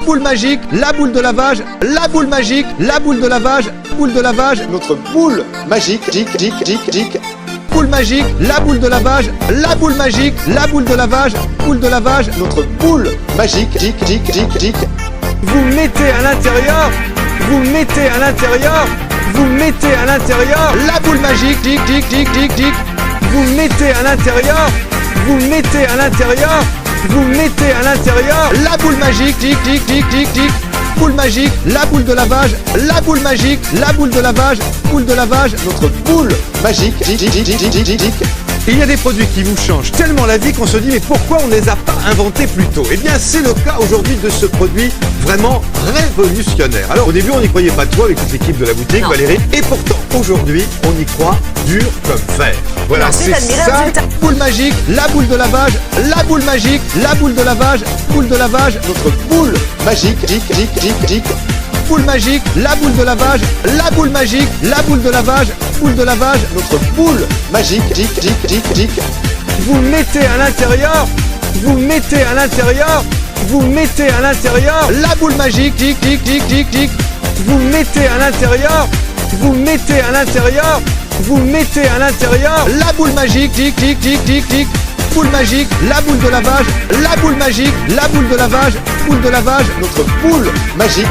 boule magique, la boule de lavage, la boule magique, la boule de lavage, boule de lavage, Notre boule magique, boule magique, la boule de lavage, la boule magique, la boule de lavage, boule de lavage. Notre boule magique, Vous mettez à l'intérieur, vous mettez à l'intérieur, vous mettez à l'intérieur la boule magique, Vous mettez à l'intérieur, vous mettez à l'intérieur, vous mettez à l'intérieur la boule magique, Boule magique, la boule de lavage, la boule magique, la boule de lavage, boule de lavage. notre boule magique, Il y a des produits qui vous changent tellement la vie qu'on se dit mais pourquoi on ne les a pas inventés plus tôt? Eh bien c'est le cas aujourd'hui de ce produit vraiment révolutionnaire. Alors au début on n'y croyait pas trop avec toute l'équipe de la boutique, Non. Valérie, et pourtant aujourd'hui on y croit dur comme fer. Voilà, Ensuite, c'est admirez le ça. résultat. Boule magique, la boule de lavage, la boule magique, la boule de lavage, boule de lavage, notre boule magique, boule magique, la boule de lavage, la boule magique, la boule de lavage, boule de lavage. notre boule magique, Vous mettez à l'intérieur, vous mettez à l'intérieur, vous mettez à l'intérieur la boule magique, Vous mettez à l'intérieur, vous mettez à l'intérieur, vous mettez à l'intérieur la boule magique, Boule magique, la boule de lavage, la boule magique, la boule de lavage, boule de lavage. notre boule magique,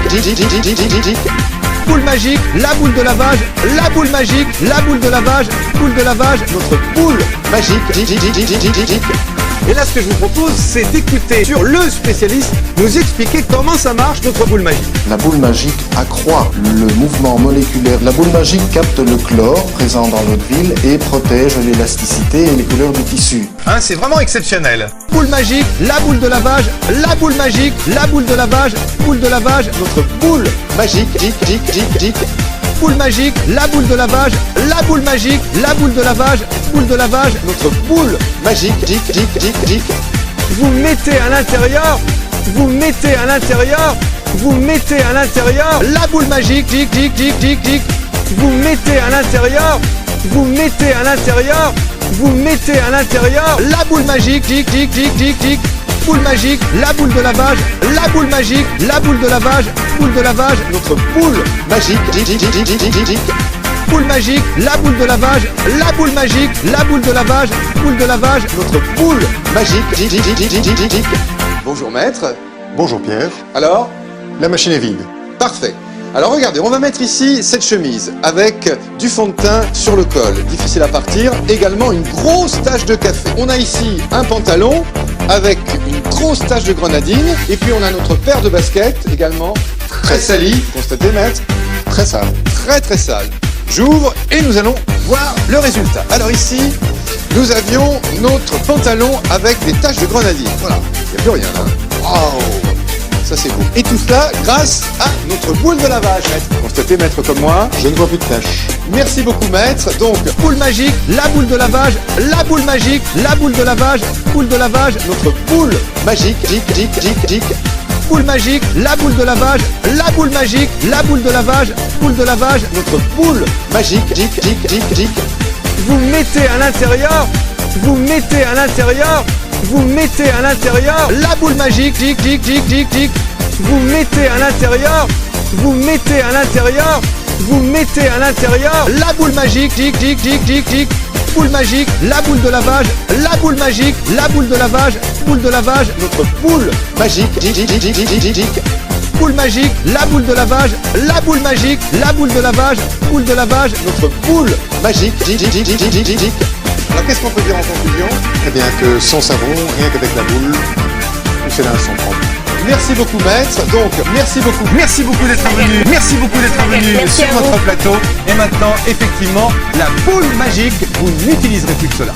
Boule magique, la boule de lavage, la boule magique, la boule de lavage, boule de lavage. notre boule magique, Et là, ce que je vous propose, c'est d'écouter sur le spécialiste nous expliquer comment ça marche notre boule magique. La boule magique accroît le mouvement moléculaire. La boule magique capte le chlore présent dans l'eau de ville et protège l'élasticité et les couleurs du tissu. Hein, c'est vraiment exceptionnel. Boule magique, la boule de lavage, la boule magique, la boule de lavage, boule de lavage. notre boule magique, Boule magique, la boule de lavage, la boule magique, la boule de lavage, boule de lavage. notre boule magique, Vous mettez à l'intérieur, vous mettez à l'intérieur, vous mettez à l'intérieur la boule magique, Vous mettez à l'intérieur, vous mettez à l'intérieur, vous mettez à l'intérieur la boule magique, Boule magique, la boule de lavage, la boule magique, la boule de lavage, boule de lavage. notre boule magique, Boule magique, la boule de lavage, la boule magique, la boule de lavage, boule de lavage. notre boule magique. Bonjour maître. Bonjour Pierre, Alors, la machine est vide. parfait. Alors regardez, on va mettre ici cette chemise avec du fond de teint sur le col, difficile à partir, également une grosse tache de café. On a ici un pantalon avec une grosse tache de grenadine, et puis on a notre paire de baskets également très salie, constatez maître, Très sale. très sale. J'ouvre et nous allons voir le résultat. Alors ici, nous avions notre pantalon avec des taches de grenadine. Voilà, il n'y a plus rien là. Waouh, ça c'est beau. Et tout cela grâce à notre boule de lavage, maître. Constatez maître comme moi. Je ne vois plus de taches. Merci beaucoup maître. Donc, Boule magique, la boule de lavage, la boule magique, la boule de lavage, boule de lavage. notre boule magique, Boule magique, la boule de lavage, la boule magique, la boule de lavage, boule de lavage. notre boule magique, Vous mettez à l'intérieur, vous mettez à l'intérieur, vous mettez à l'intérieur la boule magique, Vous mettez à l'intérieur, vous mettez à l'intérieur, vous mettez à l'intérieur la boule magique, Boule magique, la boule de lavage, la boule magique, la boule de lavage, boule de lavage. notre boule magique, Boule magique, la boule de lavage, la boule magique, la boule de lavage, boule de lavage. notre boule magique. Alors qu'est-ce qu'on peut dire en conclusion? Eh bien que sans savon, rien qu'avec la boule, tous ces linges sont propres. Merci beaucoup maître. Donc, merci beaucoup d'être venu, merci beaucoup d'être venu Merci sur à vous. notre plateau. Et maintenant, effectivement, la boule magique, vous n'utiliserez plus que cela.